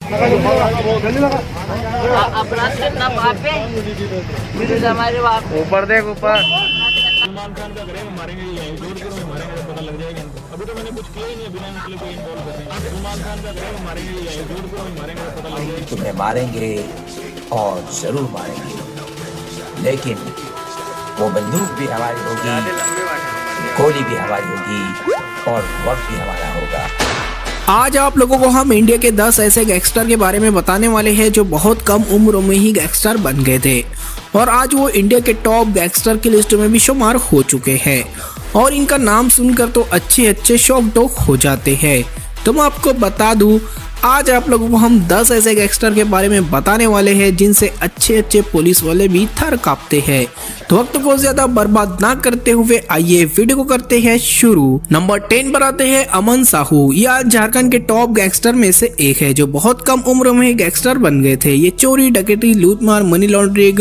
अपराध करना वहाँ पे हमारे वहाँ पे ऊपर देख ऊपर। सलमान खान का करेंगे मारेंगे यहीं जोधपुर में मारेंगे तो पता लग जाएगा इनको। अभी तो मैंने कुछ किया ही नहीं, बिना मतलब कोई इन्वॉल्व कर रहे हैं। सलमान खान का करेंगे मारेंगे यहीं जोधपुर में मारेंगे तो पता लग जाएगा। तुम्हें मारेंगे और जरूर मारेंगे, लेकिन वो बंदूक भी हमारी होगी, गोली भी हमारी होगी और वक्त भी हमारा होगा। आज आप लोगों को हम इंडिया के 10 ऐसे गैंगस्टर के बारे में बताने वाले हैं जो बहुत कम उम्र में ही गैंगस्टर बन गए थे और आज वो इंडिया के टॉप गैंगस्टर की लिस्ट में भी शुमार हो चुके हैं और इनका नाम सुनकर तो अच्छे शौक हो जाते हैं। तो मैं आपको बता दूं, आज आप लोगों को हम 10 ऐसे गैंगस्टर के बारे में बताने वाले हैं जिनसे अच्छे पुलिस वाले भी थर कांपते हैं। तो वक्त को ज्यादा बर्बाद ना करते हुए आइए वीडियो को करते हैं शुरू। नंबर 10 पर आते हैं अमन साहू। ये आज झारखंड के टॉप गैंगस्टर में से एक है जो बहुत कम उम्र में गैंगस्टर बन गए थे। ये चोरी, डकैती, लूटमार, मनी लॉन्ड्रिंग,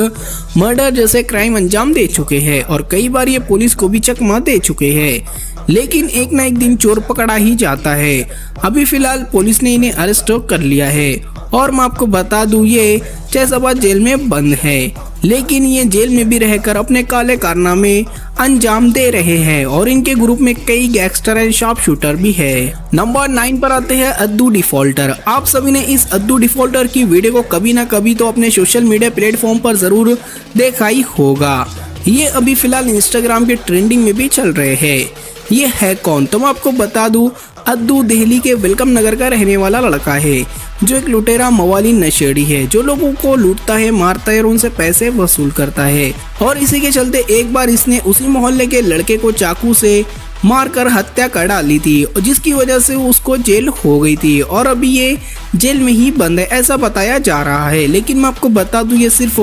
मर्डर जैसे क्राइम अंजाम दे चुके हैं और कई बार ये पुलिस को भी चकमा दे चुके हैं, लेकिन एक ना एक दिन चोर पकड़ा ही जाता है। अभी फिलहाल पुलिस ने इन्हें अरेस्ट कर लिया है और मैं आपको बता दूं ये फैजाबाद जेल में बंद है, लेकिन ये जेल में भी रहकर अपने काले कारनामे अंजाम दे रहे हैं और इनके ग्रुप में कई गैंगस्टर एंड शार्प शूटर भी है। नंबर 9 पर आते हैं अद्दू डिफॉल्टर। आप सभी ने इस अद्दू डिफॉल्टर की वीडियो को कभी ना कभी तो अपने सोशल मीडिया प्लेटफॉर्म पर जरूर देखा ही होगा। ये अभी फिलहाल इंस्टाग्राम के ट्रेंडिंग में भी चल रहे हैं। ये है कौन? तो मैं आपको बता दूं, अद्दू दिल्ली के वेलकम नगर का रहने वाला लड़का है जो एक लुटेरा मवाली नशेड़ी है जो लोगों को लूटता है, मारता है और उनसे पैसे वसूल करता है। और इसी के चलते एक बार इसने उसी मोहल्ले के लड़के को चाकू से मारकर हत्या कर डाली थी, जिसकी वजह से उसको जेल हो गई थी और अभी ये जेल में ही बंद है ऐसा बताया जा रहा है। लेकिन मैं आपको बता दूं ये सिर्फ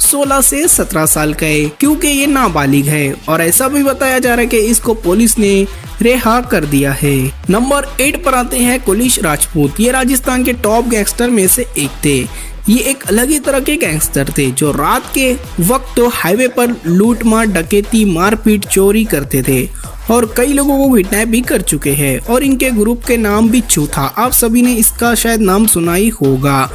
16 से 17 साल का है क्योंकि ये नाबालिग है और ऐसा भी बताया जा रहा है कि इसको पुलिस ने रिहा कर दिया है। नंबर 8 पर आते हैं कुलिश राजपूत। ये राजस्थान के टॉप गैंगस्टर में से एक थे। ये एक अलग ही तरह के गैंगस्टर थे जो रात के वक्त हाईवे पर लूट मार, डकैती, मारपीट, चोरी करते थे और कई लोगों को किडनैप भी कर चुके हैं और इनके ग्रुप के नाम भी चूथा। आप सभी ने इसका शायद नाम सुना ही होगा।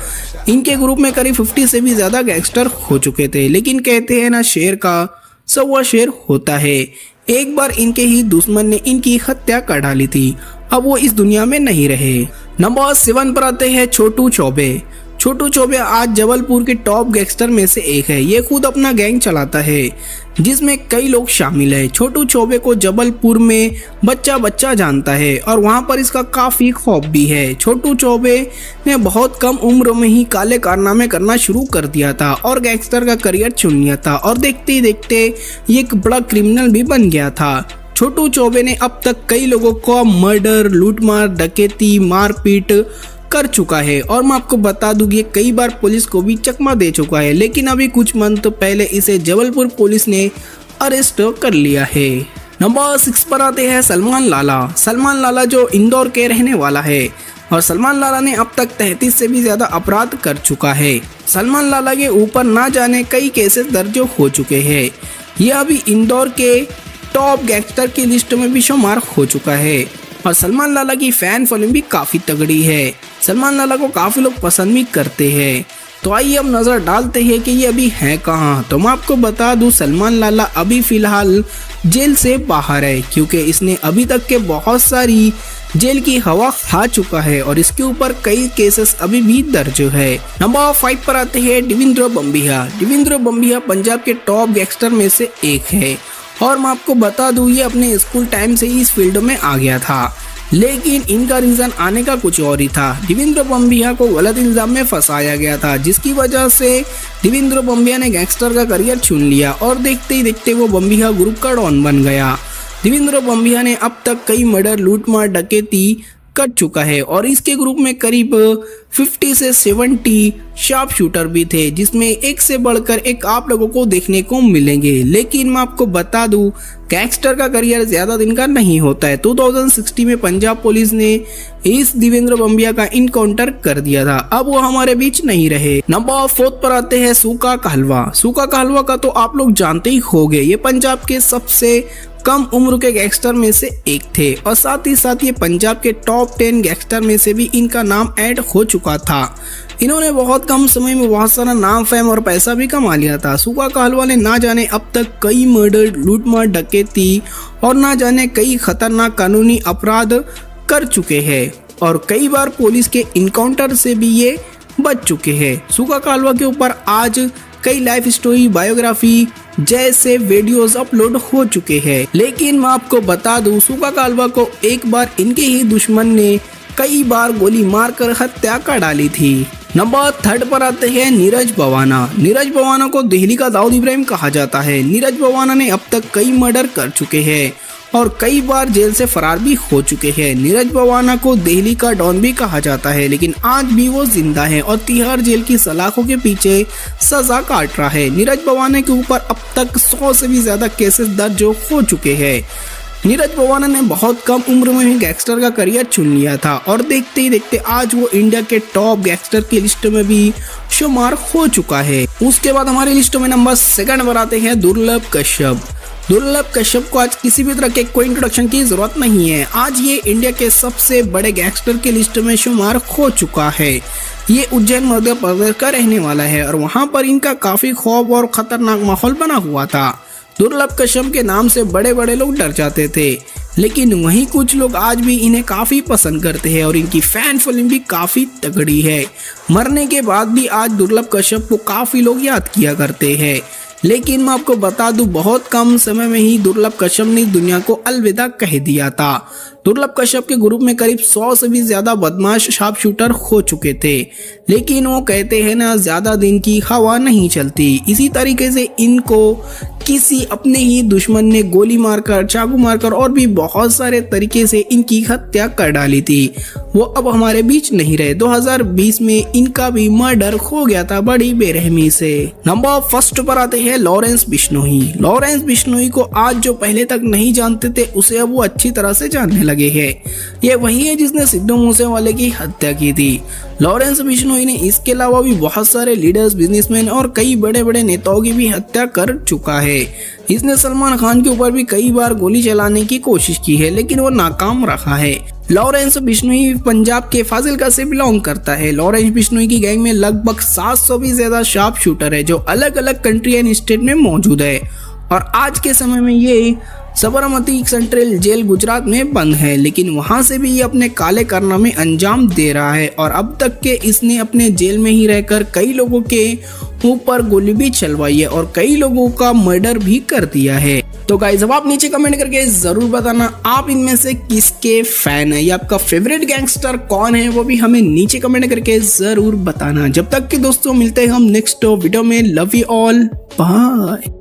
इनके ग्रुप में करीब 50 से भी ज्यादा गैंगस्टर हो चुके थे, लेकिन कहते हैं ना शेर का सवा शेर होता है। एक बार इनके ही दुश्मन ने इनकी हत्या कर डाली थी, अब वो इस दुनिया में नहीं रहे। नंबर 7 पर आते हैं छोटू चौबे। छोटू चौबे आज जबलपुर के टॉप गैंगस्टर में से एक है। ये खुद अपना गैंग चलाता है जिसमें कई लोग शामिल है। छोटू चौबे को जबलपुर में बच्चा जानता है और वहां पर इसका काफी खौफ भी है। छोटू चौबे ने बहुत कम उम्र में ही काले कारनामे करना शुरू कर दिया था और गैंगस्टर का करियर चुन लिया था और देखते ही देखते ये एक बड़ा क्रिमिनल भी बन गया था। छोटू चौबे ने अब तक कई लोगों को मर्डर, लूटमार, डकैती, मारपीट कर चुका है और मैं आपको बता दूं ये कई बार पुलिस को भी चकमा दे चुका है, लेकिन अभी कुछ मंथ पहले इसे जबलपुर पुलिस ने अरेस्ट कर लिया है। नंबर 6 पर आते हैं सलमान लाला। सलमान लाला जो इंदौर के रहने वाला है और सलमान लाला ने अब तक 33 से भी ज्यादा अपराध कर चुका है। सलमान लाला के ऊपर ना जाने कई केसेस दर्ज हो चुके हैं। यह अभी इंदौर के टॉप गैंगस्टर की लिस्ट में भी शुमार हो चुका है और सलमान लाला की फैन फॉलोइंग भी काफी तगड़ी है। सलमान लाला को काफी लोग पसंद भी करते हैं। तो आइए हम नजर डालते हैं कि ये अभी है कहाँ। तो मैं आपको बता दूं सलमान लाला अभी फिलहाल जेल से बाहर है क्योंकि इसने अभी तक के बहुत सारी जेल की हवा खा चुका है और इसके ऊपर कई केसेस अभी भी दर्ज है। नंबर 5 पर आते हैं देवेंद्र बम्बिया। देवेंद्र बम्बिया पंजाब के टॉप गैंगस्टर में से एक है और मैं आपको बता दूं ये अपने स्कूल टाइम से ही इस फील्ड में आ गया था, लेकिन इनका रीजन आने का कुछ और ही था। देवेंद्र बम्बिया को गलत इल्जाम में फंसाया गया था जिसकी वजह से देवेंद्र बम्बिया ने गैंगस्टर का करियर चुन लिया और देखते ही देखते वो बम्बिया ग्रुप का डॉन बन गया। देवेंद्र बम्बिया ने अब तक कई मर्डर, लूटमार, डकैती कर चुका है और इसके ग्रुप में करीब 50 से 70 शार्प शूटर भी थे जिसमें एक से बढ़कर एक आप लोगों को देखने को मिलेंगे। लेकिन मैं आपको बता दूं गैंगस्टर का करियर ज्यादा दिन का नहीं होता है। 2016 में पंजाब पुलिस ने इस देवेंद्र बम्बिया का इनकाउंटर कर दिया था, अब वो हमारे बीच नहीं रहे। नंबर 4 पर आते हैं सूका कहलवा। सूका कहलवा का तो आप लोग जानते ही होंगे, ये पंजाब के सबसे कम उम्र के गैंगस्टर में से एक थे और साथ ही साथ ये पंजाब के टॉप 10 गैंगस्टर में से भी इनका नाम ऐड हो चुका चुका था। इन्होंने बहुत कम समय में बहुत सारा नाम, फेम और पैसा भी कमा लिया था। सुका कहलवा ने ना जाने अब तक कई मर्डर, लूटमार, डकैती और ना जाने कई खतरनाक कानूनी अपराध कर चुके हैं और कई बार पुलिस के इनकाउंटर से भी ये बच चुके हैं। सुका कहलवा के ऊपर आज कई लाइफ स्टोरी, बायोग्राफी जैसे वीडियोस अपलोड हो चुके हैं। लेकिन मैं आपको बता दूं, सुका कहलवा को एक बार इनके ही दुश्मन ने कई बार गोली मारकर हत्या कर डाली थी। नंबर 3 पर आते हैं नीरज बवाना। नीरज बवाना को दिल्ली का दाऊद इब्राहिम कहा जाता है। नीरज बवाना ने अब तक कई मर्डर कर चुके हैं और कई बार जेल से फरार भी हो चुके हैं। नीरज बवाना को दिल्ली का डॉन भी कहा जाता है, लेकिन आज भी वो जिंदा है और तिहाड़ जेल की सलाखों के पीछे सजा काट रहा है। नीरज बवाना के ऊपर अब तक 100 से भी ज्यादा केसेस दर्ज हो चुके हैं। नीरज बवाना ने बहुत कम उम्र में ही गैंगस्टर का करियर चुन लिया था और देखते ही देखते आज वो इंडिया के टॉप गैंगस्टर की लिस्ट में भी शुमार हो चुका है। उसके बाद हमारी लिस्ट में नंबर 2 पर आते हैं दुर्लभ कश्यप। दुर्लभ कश्यप को आज किसी भी तरह के कोई इंट्रोडक्शन की जरूरत नहीं है। आज ये इंडिया के सबसे बड़े गैंगस्टर की लिस्ट में शुमार हो चुका है। ये उज्जैन मध्य प्रदेश का रहने वाला है और वहाँ पर इनका काफी खौफ और खतरनाक माहौल बना हुआ था। दुर्लभ कश्यप के नाम से बड़े बड़े लोग डर जाते थे, लेकिन वहीं कुछ लोग आज भी इन्हें काफी पसंद करते हैं और इनकी फैन फिल्म भी काफी तगड़ी है। मरने के बाद भी आज दुर्लभ कश्यप को काफी लोग याद किया करते हैं। लेकिन मैं आपको बता दूं, बहुत कम समय में ही दुर्लभ कश्यप ने दुनिया को अलविदा कह दिया था। दुर्लभ कश्यप के ग्रुप में करीब 100 से भी ज्यादा बदमाश शार्प शूटर हो चुके थे, लेकिन वो कहते हैं ना, ज्यादा दिन की हवा नहीं चलती। इसी तरीके से इनको किसी अपने ही दुश्मन ने गोली मारकर, चाकू मारकर और भी बहुत सारे तरीके से इनकी हत्या कर डाली थी। वो अब हमारे बीच नहीं रहे। 2020 में इनका भी मर्डर हो गया था बड़ी बेरहमी से। नंबर 1 पर आते हैं लॉरेंस बिश्नोई। लॉरेंस बिश्नोई को आज जो पहले तक नहीं जानते थे, उसे अब वो अच्छी तरह से जानने लगे हैं। ये वही है जिसने सिद्धू मूसेवाले की हत्या की थी। लॉरेंस बिश्नोई ने इसके अलावा भी बहुत सारे लीडर्स, बिजनेसमैन और कई बड़े बड़े नेताओं की भी हत्या कर चुका है। इसने सलमान खान के ऊपर भी कई बार गोली चलाने की कोशिश की है, लेकिन वो नाकाम रहा है। लॉरेंस बिश्नोई पंजाब के फाजिलका से बिलोंग करता है। लॉरेंस बिश्नोई की गैंग में लगभग 700 भी ज्यादा शार्प शूटर है, जो अलग अलग कंट्री एंड स्टेट में मौजूद है और आज के समय में ये सबरमती सेंट्रल जेल गुजरात में बंद है, लेकिन वहां से भी ये अपने काले कारनामे अंजाम दे रहा है और अब तक के इसने अपने जेल में ही रहकर कई लोगों के ऊपर गोली भी चलवाई है और कई लोगों का मर्डर भी कर दिया है। तो गाइस, अब आप नीचे कमेंट करके जरूर बताना आप इनमें से किसके फैन है या आपका फेवरेट गैंगस्टर कौन है, वो भी हमें नीचे कमेंट करके जरूर बताना। जब तक कि दोस्तों मिलते हैं हम नेक्स्ट वीडियो में। Love you all, bye.